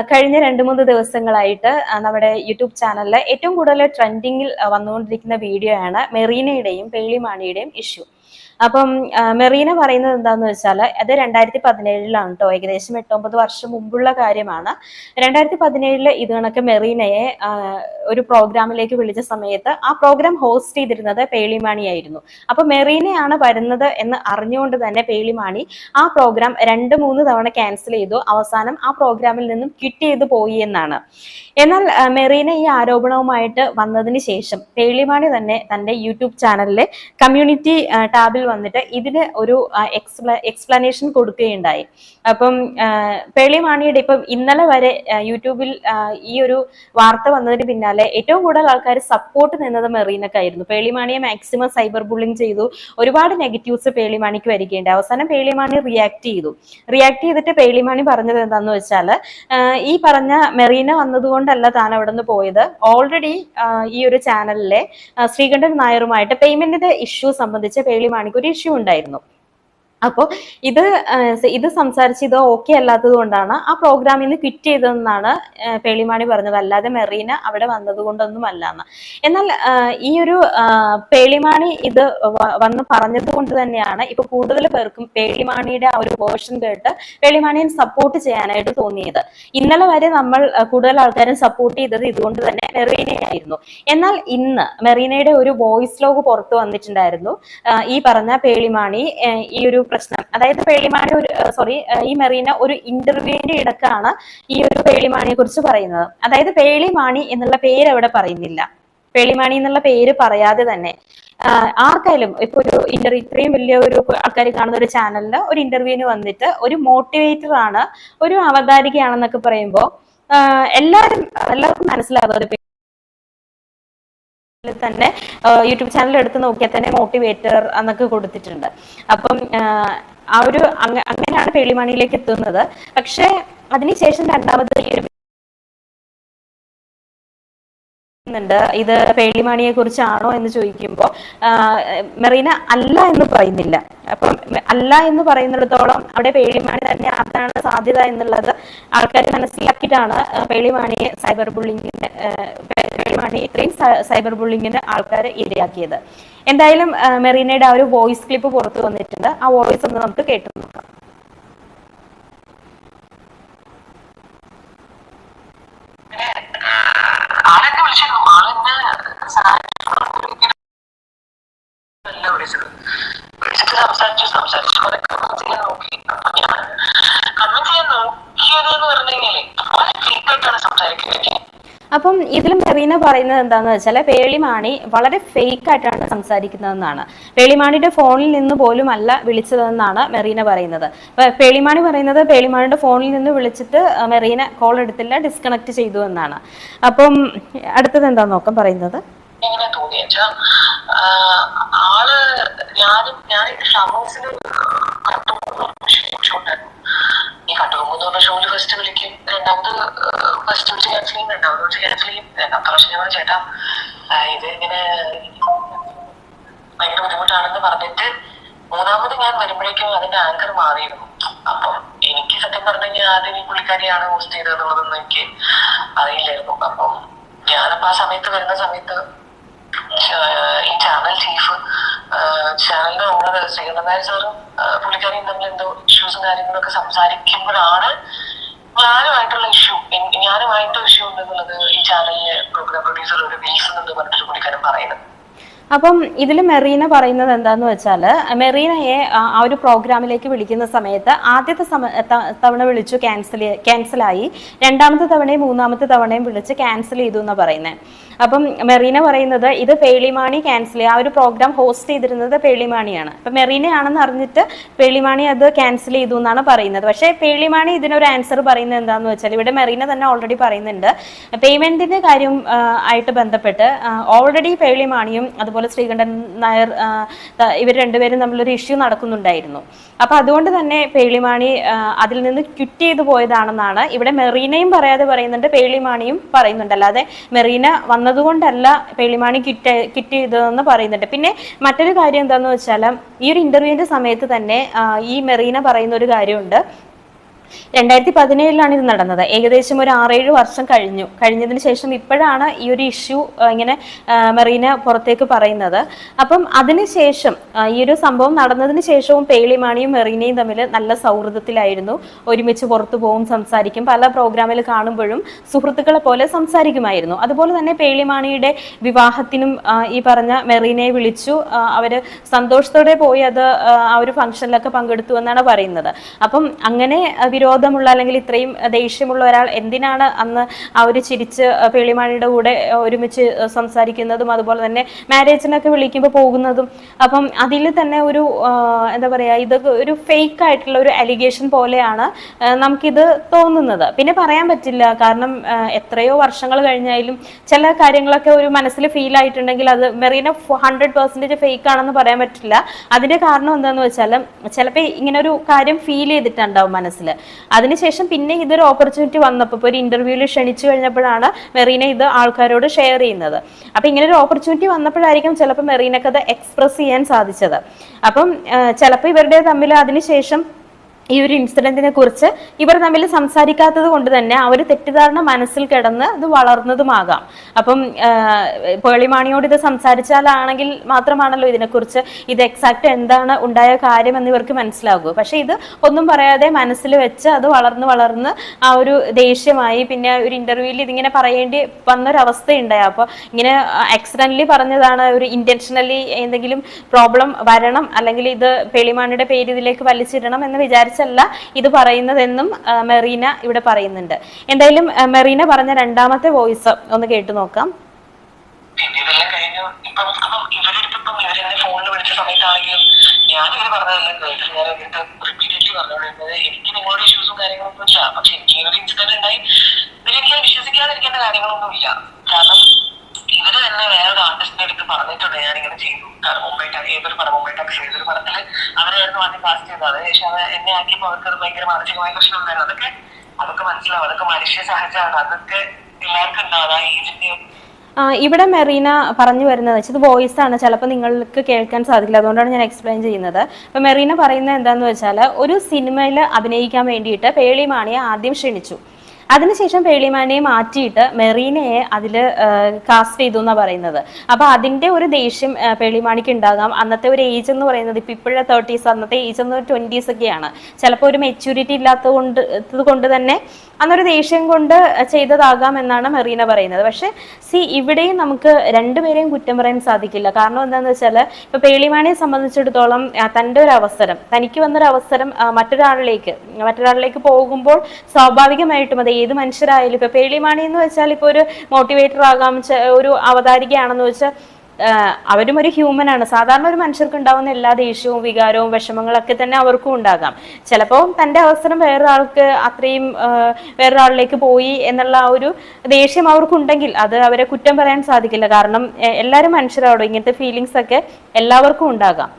കഴിഞ്ഞ 2-3 ദിവസങ്ങളായിട്ട് നമ്മുടെ യൂട്യൂബ് ചാനലിൽ ഏറ്റവും കൂടുതൽ ട്രെൻഡിങ്ങിൽ വന്നുകൊണ്ടിരിക്കുന്ന വീഡിയോ ആണ് മെറീനയുടെയും പേളിമാണിയുടെയും ഇഷ്യൂ. അപ്പം മെറീന പറയുന്നത് എന്താന്ന് വെച്ചാൽ അത് 2017 കേട്ടോ, ഏകദേശം 8-9 വർഷം മുമ്പുള്ള കാര്യമാണ്. 2017 ഇത് കണക്ക് മെറീനയെ ഒരു പ്രോഗ്രാമിലേക്ക് വിളിച്ച സമയത്ത് ആ പ്രോഗ്രാം ഹോസ്റ്റ് ചെയ്തിരുന്നത് പേളിമാണിയായിരുന്നു. അപ്പൊ മെറീനയാണ് വരുന്നത് എന്ന് അറിഞ്ഞുകൊണ്ട് തന്നെ പേളിമാണി ആ പ്രോഗ്രാം 2-3 തവണ ക്യാൻസൽ ചെയ്തു. അവസാനം ആ പ്രോഗ്രാമിൽ നിന്നും ക്വിറ്റ് ചെയ്തു പോയി എന്നാണ്. എന്നാൽ മെറീന ഈ ആരോപണവുമായിട്ട് വന്നതിന് ശേഷം പേളിമാണി തന്നെ തന്റെ യൂട്യൂബ് ചാനലിലെ കമ്മ്യൂണിറ്റി ടാബിൽ വന്നിട്ട് ഇതിന് ഒരു എക്സ്പ്ലനേഷൻ കൊടുക്കുകയുണ്ടായി. അപ്പം പേളിമാണിയുടെ ഇപ്പം ഇന്നലെ വരെ യൂട്യൂബിൽ ഈ ഒരു വാർത്ത വന്നതിന് പിന്നാലെ ഏറ്റവും കൂടുതൽ ആൾക്കാർ സപ്പോർട്ട് നിന്നത് മെറീനക്കായിരുന്നു. പേളിമാണിയെ മാക്സിമം സൈബർ ബുള്ളിങ് ചെയ്തു. ഒരുപാട് നെഗറ്റീവ്സ് പേളിമാണിക്ക് വരികയുണ്ടായി. അവസാനം പേളിമാണി റിയാക്ട് ചെയ്തിട്ട് പേളിമാണി പറഞ്ഞത് എന്താന്ന് വെച്ചാൽ, ഈ പറഞ്ഞ മെറീന വന്നതുകൊണ്ടല്ല താൻ അവിടെ നിന്ന് പോയത്. ഓൾറെഡി ഈ ഒരു ചാനലിലെ ശ്രീകണ്ഠൻ നായരുമായിട്ട് പേയ്മെന്റിന്റെ ഇഷ്യൂ സംബന്ധിച്ച് പേളിമാണിക്ക് ഒരു ഇഷ്യൂ ഉണ്ടായിരുന്നു. അപ്പോൾ ഇത് സംസാരിച്ച് ഇത് ഓക്കെ അല്ലാത്തത് കൊണ്ടാണ് ആ പ്രോഗ്രാമിൽ നിന്ന് ക്വിറ്റ് ചെയ്തതെന്നാണ് പേളിമാണി പറഞ്ഞത്, അല്ലാതെ മെറീന അവിടെ വന്നത് കൊണ്ടൊന്നും അല്ലാന്ന്. എന്നാൽ ഈ ഒരു പേളിമാണി ഇത് വന്ന് പറഞ്ഞത് കൊണ്ട് തന്നെയാണ് ഇപ്പൊ കൂടുതൽ പേർക്കും പേളിമാണിയുടെ ആ ഒരു വേർഷൻ കേട്ട് പേളിമാണിയെ സപ്പോർട്ട് ചെയ്യാനായിട്ട് തോന്നിയത്. ഇന്നലെ വരെ നമ്മൾ കൂടുതൽ ആൾക്കാരും സപ്പോർട്ട് ചെയ്തത് ഇതുകൊണ്ട് തന്നെ മെറീനയായിരുന്നു. എന്നാൽ ഇന്ന് മെറീനയുടെ ഒരു വോയിസ് ലോഗ് പുറത്തു വന്നിട്ടുണ്ടായിരുന്നു. ഈ പറഞ്ഞ പേളിമാണി ഈ ഒരു പ്രശ്നം, അതായത് പേളിമാണി ഈ മെറീന ഒരു ഇന്റർവ്യൂവിന്റെ ഇടക്കാണ് ഈ ഒരു പേളിമാണിയെ കുറിച്ച് പറയുന്നത്. അതായത് പേളിമാണി എന്നുള്ള പേര് അവിടെ പറയുന്നില്ല. പേളിമാണി എന്നുള്ള പേര് പറയാതെ തന്നെ ആർക്കായാലും ഇപ്പൊ ഒരു ഇത്രയും വലിയ ഒരു ആൾക്കാർ കാണുന്ന ഒരു ചാനലില് ഒരു ഇന്റർവ്യൂവിന് വന്നിട്ട് ഒരു മോട്ടിവേറ്റർ ആണ്, ഒരു അവതാരികയാണെന്നൊക്കെ പറയുമ്പോൾ എല്ലാവർക്കും മനസ്സിലാകും തന്നെ യൂട്യൂബ് ചാനൽ എടുത്ത് നോക്കിയാൽ തന്നെ മോട്ടിവേറ്റർ എന്നൊക്കെ കൊടുത്തിട്ടുണ്ട്. അപ്പം അങ്ങനെയാണ് പേളിമാണിയിലേക്ക് എത്തുന്നത്. പക്ഷെ അതിനുശേഷം രണ്ടാമത് ഇത് പേളിമാണിയെ കുറിച്ചാണോ എന്ന് ചോദിക്കുമ്പോൾ മെറീന അല്ല എന്ന് പറയുന്നില്ല. അപ്പം അല്ല എന്ന് പറയുന്നിടത്തോളം അവിടെ പേളിമാണി തന്നെ ആക്കാനാണ് സാധ്യത എന്നുള്ളത് ആൾക്കാർ മനസ്സിലാക്കിയിട്ടാണ് പേളിമാണിയെ ഇത്രയും സൈബർ ബുള്ളിങ്ങിന് ആൾക്കാർ ഇരയാക്കിയത്. എന്തായാലും മെറീനയുടെ ആ ഒരു വോയിസ് ക്ലിപ്പ് പുറത്തു വന്നിട്ടുണ്ട്. ആ വോയിസ് ഒന്ന് നമുക്ക് കേട്ടു നോക്കാം. അപ്പം ഇതിലും മെറീന പറയുന്നത് എന്താന്ന് വെച്ചാൽ പേളിമാണി വളരെ ഫേക്ക് ആയിട്ടാണ് സംസാരിക്കുന്നതെന്നാണ്. പേളിമാണിയുടെ ഫോണിൽ നിന്ന് പോലും അല്ല വിളിച്ചതെന്നാണ് മെറീന പറയുന്നത്. പേളിമാണി പറയുന്നത് പേളിമാണിയുടെ ഫോണിൽ നിന്ന് വിളിച്ചിട്ട് മെറീന കോൾ എടുത്തില്ല, ഡിസ്കണക്ട് ചെയ്തു എന്നാണ്. അപ്പം അടുത്തത് എന്താന്ന് നോക്കാം പറയുന്നത്. എങ്ങനെ തോന്നിയാ ആള് ഞാൻ ഷമൂസിന് ഈ കട്ടുകൊമ്പെന്ന് ഷോയില് ഫസ്റ്റ് വിളിക്കും, രണ്ടാമത് ഫസ്റ്റ് വിളിച്ച് ക്യാൻസൽ ചെയ്യും, രണ്ടാമത് വിളിച്ച് ക്യാൻസൽ ചെയ്യും. രണ്ടാമത്തെ പ്രാവശ്യം ഞാൻ ചേട്ടാ ഇത് ഇങ്ങനെ ഭയങ്കര ബുദ്ധിമുട്ടാണെന്ന് പറഞ്ഞിട്ട് മൂന്നാമത് ഞാൻ വരുമ്പോഴേക്കും അതിന്റെ ആങ്കർ മാറിയിരുന്നു. അപ്പം എനിക്ക് സത്യം പറഞ്ഞു കഴിഞ്ഞാൽ ആദ്യം ഈ പുള്ളിക്കാരിയാണ് ഹോസ്റ്റ് ചെയ്തതെന്നുള്ളതൊന്നും എനിക്ക് അറിയില്ലായിരുന്നു. അപ്പം ഞാനപ്പോ ആ സമയത്ത് വരുന്ന സമയത്ത് ഈ ചാനൽ ചീഫ്, ചാനലിന്റെ ഓണർ ശ്രീകണ്ഠൻ നായർ സാറും പുള്ളിക്കാരിയും തമ്മിൽ എന്തോ ഇഷ്യൂസും കാര്യങ്ങളൊക്കെ സംസാരിക്കുമ്പോഴാണ് ഞാനുമായിട്ടുള്ള ഇഷ്യൂ ഉണ്ടെന്നുള്ളത് ഈ ചാനലിലെ പ്രോഗ്രാം പ്രൊഡ്യൂസർ ഒരു വിൽസൺ എന്ന് പറഞ്ഞിട്ടൊരു പുള്ളിക്കാരൻ പറയുന്നത്. അപ്പം ഇതിൽ മെറീന പറയുന്നത് എന്താന്ന് വെച്ചാൽ, മെറീനയെ ആ ഒരു പ്രോഗ്രാമിലേക്ക് വിളിക്കുന്ന സമയത്ത് ആദ്യത്തെ തവണ വിളിച്ചു ക്യാൻസലായി, രണ്ടാമത്തെ തവണയും മൂന്നാമത്തെ തവണയും വിളിച്ച് ക്യാൻസൽ ചെയ്തു എന്നാണ് പറയുന്നത്. അപ്പം മെറീന പറയുന്നത് ഇത് പേളിമാണി ക്യാൻസൽ ചെയ്യുക, ആ ഒരു പ്രോഗ്രാം ഹോസ്റ്റ് ചെയ്തിരുന്നത് പേളിമാണിയാണ്. അപ്പം മെറീനയാണെന്ന് അറിഞ്ഞിട്ട് പേളിമാണി അത് ക്യാൻസൽ ചെയ്തു എന്നാണ് പറയുന്നത്. പക്ഷേ പേളിമാണി ഇതിനൊരു ആൻസർ പറയുന്നത് എന്താണെന്ന് വെച്ചാൽ, ഇവിടെ മെറീന തന്നെ ഓൾറെഡി പറയുന്നുണ്ട്, പേയ്മെന്റിന്റെ കാര്യം ആയിട്ട് ബന്ധപ്പെട്ട് ഓൾറെഡി പേളിമാണിയും അതുപോലെ ശ്രീകണ്ഠൻ നായർ ഇവർ രണ്ടുപേരും തമ്മിലൊരു ഇഷ്യൂ നടക്കുന്നുണ്ടായിരുന്നു. അപ്പൊ അതുകൊണ്ട് തന്നെ പേളിമാണി അതിൽ നിന്ന് ക്വിറ്റ് ചെയ്തു പോയതാണെന്നാണ് ഇവിടെ മെറീനയും പറയാതെ പറയുന്നുണ്ട്, പേളിമാണിയും പറയുന്നുണ്ട്. അല്ലാതെ മെറീന വന്നതുകൊണ്ടല്ല പേളിമാണി ക്വിറ്റ് ചെയ്തതെന്ന് പറയുന്നുണ്ട്. പിന്നെ മറ്റൊരു കാര്യം എന്താണെന്ന് വെച്ചാൽ, ഈ ഒരു ഇന്റർവ്യൂവിന്റെ സമയത്ത് തന്നെ ഈ മെറീന പറയുന്ന ഒരു കാര്യമുണ്ട്, 2017 ഇത് നടന്നത്. ഏകദേശം ഒരു 6-7 വർഷം കഴിഞ്ഞതിന് ശേഷം ഇപ്പോഴാണ് ഈ ഒരു ഇഷ്യൂ ഇങ്ങനെ മെറീന പുറത്തേക്ക് പറയുന്നത്. അപ്പം അതിനുശേഷം ഈ ഒരു സംഭവം നടന്നതിന് ശേഷവും പേളിമാണിയും മെറീനയും തമ്മിൽ നല്ല സൗഹൃദത്തിലായിരുന്നു. ഒരുമിച്ച് പുറത്തു പോകും, സംസാരിക്കും, പല പ്രോഗ്രാമിൽ കാണുമ്പോഴും സുഹൃത്തുക്കളെ പോലെ സംസാരിക്കുമായിരുന്നു. അതുപോലെ തന്നെ പേളിമാണിയുടെ വിവാഹത്തിനും ഈ പറഞ്ഞ മെറീനയെ വിളിച്ചു. അവര് സന്തോഷത്തോടെ പോയി അത് ആ ഒരു ഫംഗ്ഷനിലൊക്കെ പങ്കെടുത്തു എന്നാണ് പറയുന്നത്. അപ്പം അങ്ങനെ വിരോധമുള്ള അല്ലെങ്കിൽ ഇത്രയും ദേഷ്യമുള്ള ഒരാൾ എന്തിനാണ് അന്ന് ആ ഒരു ചിരിച്ച് പേളിമാണിയുടെ കൂടെ ഒരുമിച്ച് സംസാരിക്കുന്നതും അതുപോലെ തന്നെ മാരേജിനൊക്കെ വിളിക്കുമ്പോൾ പോകുന്നതും? അപ്പം അതിൽ തന്നെ ഒരു എന്താ പറയുക, ഇത് ഒരു ഫേക്ക് ആയിട്ടുള്ള ഒരു അലിഗേഷൻ പോലെയാണ് നമുക്കിത് തോന്നുന്നത്. പിന്നെ പറയാൻ പറ്റില്ല, കാരണം എത്രയോ വർഷങ്ങൾ കഴിഞ്ഞാലും ചില കാര്യങ്ങളൊക്കെ ഒരു മനസ്സിൽ ഫീൽ ആയിട്ടുണ്ടെങ്കിൽ അത് മെറീന 100% ഫേക്ക് ആണെന്ന് പറയാൻ പറ്റില്ല. അതിന്റെ കാരണം എന്താന്ന് വെച്ചാൽ ചിലപ്പോൾ ഇങ്ങനെ ഒരു കാര്യം ഫീൽ ചെയ്തിട്ടുണ്ടാവും മനസ്സിൽ. അതിനുശേഷം പിന്നെ ഇതൊരു ഓപ്പർച്യൂണിറ്റി വന്നപ്പോൾ, ഇപ്പോൾ ഒരു ഇന്റർവ്യൂവിൽ ക്ഷണിച്ചു കഴിഞ്ഞപ്പോഴാണ് മെറീന ഇത് ആൾക്കാരോട് ഷെയർ ചെയ്യുന്നത്. അപ്പൊ ഇങ്ങനെ ഒരു ഓപ്പർച്യൂണിറ്റി വന്നപ്പോഴായിരിക്കും ചിലപ്പോൾ മെറീനക്ക് അത് എക്സ്പ്രസ് ചെയ്യാൻ സാധിച്ചത്. അപ്പം ചിലപ്പോൾ ഇവരുടെ തമ്മിൽ അതിനുശേഷം ഈ ഒരു ഇൻസിഡന്റിനെ കുറിച്ച് ഇവർ തമ്മിൽ സംസാരിക്കാത്തത് കൊണ്ട് തന്നെ ആ ഒരു തെറ്റിദ്ധാരണ മനസ്സിൽ കിടന്ന് അത് വളർന്നതുമാകാം. അപ്പം പേളിമാണിയോട് ഇത് സംസാരിച്ചാലാണെങ്കിൽ മാത്രമാണല്ലോ ഇതിനെക്കുറിച്ച് ഇത് എക്സാക്ട് എന്താണ് ഉണ്ടായ കാര്യം എന്ന് ഇവർക്ക് മനസ്സിലാകൂ. പക്ഷെ ഇത് ഒന്നും പറയാതെ മനസ്സിൽ വെച്ച് അത് വളർന്ന് ആ ഒരു ദേഷ്യമായി. പിന്നെ ഒരു ഇന്റർവ്യൂവിൽ ഇതിങ്ങനെ പറയേണ്ടി വന്നൊരവസ്ഥ ഉണ്ടായി. അപ്പോൾ ഇങ്ങനെ ആക്സിഡന്റലി പറഞ്ഞതാണ്, ഒരു ഇന്റൻഷനലി എന്തെങ്കിലും പ്രോബ്ലം വരണം അല്ലെങ്കിൽ ഇത് പേളിമാണിയുടെ പേര് ഇതിലേക്ക് വലിച്ചിടണം എന്ന് വിചാരിച്ചല്ല ഇത് പറയുന്നതെന്നും മെറീന ഇവിടെ പറയുന്നുണ്ട്. എന്തായാലും മെറീന പറഞ്ഞ രണ്ടാമത്തെ വോയിസ് ഒന്ന് കേട്ടു നോക്കാം. ഇതെല്ലാം കഴിഞ്ഞു. ഇപ്പം ഇവരെടുത്തിപ്പം ഇവരെന്നെ ഫോണിൽ വിളിച്ച സമയത്താണെങ്കിലും ഞാനിങ്ങനെ പറഞ്ഞതെല്ലാം കേട്ടു. ഞാൻ എന്നിട്ട് റിപ്പീറ്റഡ്ലി പറഞ്ഞുകൊണ്ടിരുന്നത് എനിക്ക് നിങ്ങളുടെ ഇഷ്യൂസും കാര്യങ്ങളൊന്നും ഇല്ല. പക്ഷെ എനിക്ക് ഒരു ഇൻസിഡന്റ് ഉണ്ടായി, ഇതിലെനിക്ക് വിശ്വസിക്കാതിരിക്കേണ്ട കാര്യങ്ങളൊന്നും ഇല്ല. കാരണം ഇവര് തന്നെ വേറൊരു ആർട്ടിസ്റ്റിനെ എടുത്ത് പറഞ്ഞിട്ടുണ്ട് ഞാനിങ്ങനെ ചെയ്തു. കാരണം മുംബൈ ഏതൊരു പടം, മുംബൈ ടാക്സി ഏതൊരു പടത്തില് അവരായിരുന്നു ആദ്യം കാസ്റ്റ് ചെയ്തത്. അതിനുശേഷം അത് എന്നെ ആക്കിയപ്പോൾ അവർക്ക് അത് ഭയങ്കര മാനസികമായ പ്രശ്നം ഉണ്ടായിരുന്നു. അതൊക്കെ മനസ്സിലാവും, അതൊക്കെ മനുഷ്യ സഹജമാണ്. അതൊക്കെ എല്ലാവർക്കും ഉണ്ടാവും. ആ ഏജിന്റെ ഇവിടെ മെറീന പറഞ്ഞു വരുന്നത് വെച്ചാൽ വോയിസ് ആണ്, ചിലപ്പോൾ നിങ്ങൾക്ക് കേൾക്കാൻ സാധിക്കില്ല, അതുകൊണ്ടാണ് ഞാൻ എക്സ്പ്ലെയിൻ ചെയ്യുന്നത്. അപ്പൊ മെറീന പറയുന്നത് എന്താന്ന് വെച്ചാൽ, ഒരു സിനിമയിൽ അഭിനയിക്കാൻ വേണ്ടിയിട്ട് പേളിമാണിയെ ആദ്യം ക്ഷണിച്ചു. അതിനുശേഷം പേളിമാനിയെ മാറ്റിയിട്ട് മെറീനയെ അതിൽ കാസ്റ്റ് ചെയ്തു എന്നാണ് പറയുന്നത്. അപ്പോൾ അതിൻ്റെ ഒരു ദേഷ്യം പേളിമാണിക്ക് ഉണ്ടാകാം. അന്നത്തെ ഒരു ഏജ് എന്ന് പറയുന്നത് ഇപ്പോൾ ഇപ്പോഴത്തെ 30s, അന്നത്തെ ഏജ് എന്ന് 20s ഒക്കെയാണ്. ചിലപ്പോൾ ഒരു മെച്യൂരിറ്റി ഇല്ലാത്തത് കൊണ്ട് തന്നെ അന്നൊരു ദേഷ്യം കൊണ്ട് ചെയ്തതാകാം എന്നാണ് മെറീന പറയുന്നത്. പക്ഷെ ഇവിടെയും നമുക്ക് രണ്ടുപേരെയും കുറ്റം പറയാൻ സാധിക്കില്ല. കാരണം എന്താണെന്ന് വെച്ചാൽ, ഇപ്പോൾ പേളിമാണിയെ സംബന്ധിച്ചിടത്തോളം തൻ്റെ ഒരു അവസരം, തനിക്ക് വന്നൊരു അവസരം മറ്റൊരാളിലേക്ക് പോകുമ്പോൾ സ്വാഭാവികമായിട്ടും അത് ഏത് മനുഷ്യരായാലും, ഇപ്പൊ പേളിമാണി എന്ന് വെച്ചാൽ ഇപ്പോൾ ഒരു മോട്ടിവേറ്റർ ആകാം, ഒരു അവതാരികയാണെന്ന് വെച്ചാൽ അവരും ഒരു ഹ്യൂമൻ ആണ്. സാധാരണ ഒരു മനുഷ്യർക്ക് ഉണ്ടാവുന്ന എല്ലാ ദേഷ്യവും വികാരവും വിഷമങ്ങളൊക്കെ തന്നെ അവർക്കും ഉണ്ടാകാം. ചിലപ്പോൾ തൻ്റെ അവസരം വേറൊരാളിലേക്ക് പോയി എന്നുള്ള ആ ഒരു ദേഷ്യം അവർക്കുണ്ടെങ്കിൽ അത് അവരെ കുറ്റം പറയാൻ സാധിക്കില്ല. കാരണം എല്ലാവരും മനുഷ്യരാണോ, ഇങ്ങനത്തെ ഫീലിങ്സ് ഒക്കെ എല്ലാവർക്കും ഉണ്ടാകാം.